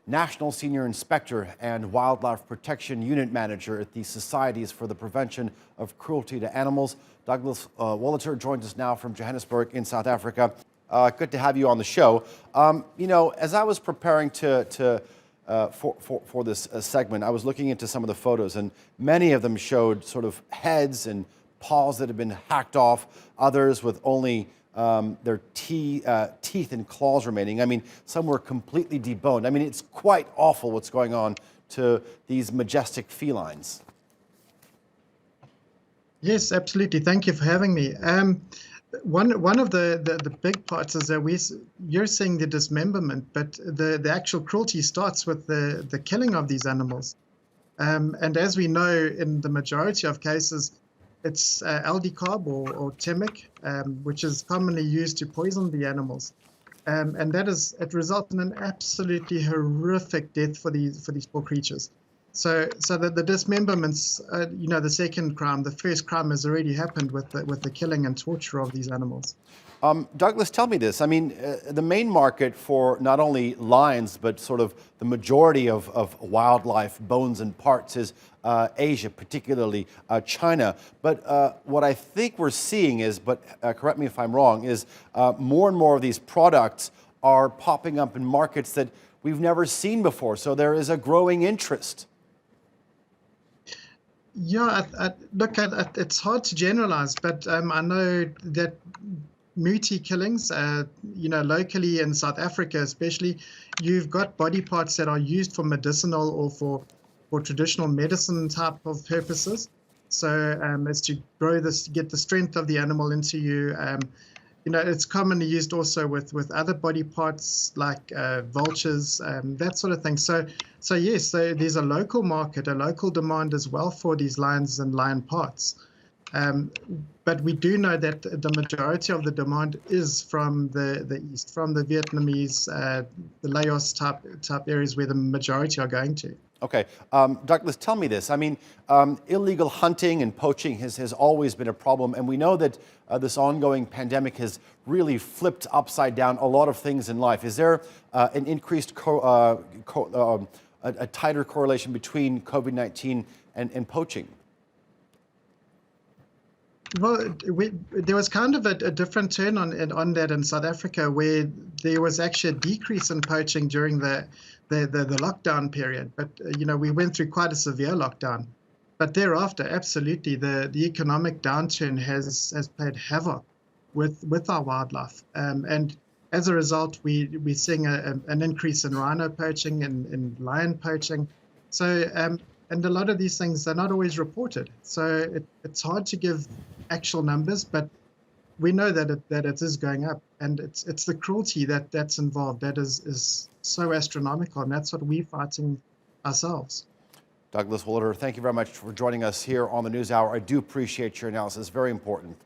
National Senior Inspector and Wildlife Protection Unit Manager at the Societies for the Prevention of Cruelty to Animals. Douglas Wolhuter joins us now from Johannesburg in South Africa. Good to have you on the show. As I was preparing for this segment, I was looking into some of the photos, and many of them showed sort of heads and paws that had been hacked off, others with only their teeth and claws remaining. I mean, some were completely deboned. I mean, it's quite awful what's going on to these majestic felines. Yes, absolutely. Thank you for having me. One of the big parts is that you're seeing the dismemberment, but the actual cruelty starts with the killing of these animals. And as we know, in the majority of cases, it's aldicarb or temic, which is commonly used to poison the animals. And it results in an absolutely horrific death for these poor creatures. So the dismemberments, the second crime, the first crime has already happened with the killing and torture of these animals. Douglas, tell me this. I mean, the main market for not only lions, but sort of the majority of wildlife bones and parts is Asia, particularly China. But what I think we're seeing is, correct me if I'm wrong, is more and more of these products are popping up in markets that we've never seen before. So there is a growing interest. Yeah, look, it's hard to generalize, but I know that muti killings, locally in South Africa especially, you've got body parts that are used for medicinal or for traditional medicine type of purposes. So it's to get the strength of the animal into you. It's commonly used also with other body parts like vultures, that sort of thing. So yes, there's a local market, a local demand as well for these lions and lion parts. But we do know that the majority of the demand is from the east, from the Vietnamese, the Laos type areas where the majority are going to. Okay. Douglas, tell me this. I mean, illegal hunting and poaching has always been a problem, and we know that this ongoing pandemic has really flipped upside down a lot of things in life. Is there an increased, a tighter correlation between COVID-19 and poaching? Well, there was kind of a different turn on that in South Africa, where there was actually a decrease in poaching during the lockdown period. But we went through quite a severe lockdown. But thereafter, absolutely, the economic downturn has played havoc with our wildlife. And as a result, we're seeing an increase in rhino poaching and lion poaching. So and a lot of these things, they're not always reported. So it's hard to give actual numbers, but we know that it is going up, and it's the cruelty that's involved that is so astronomical, and that's what we're fighting ourselves. Douglas Wolhuter, thank you very much for joining us here on the NewsHour. I do appreciate your analysis. Very important.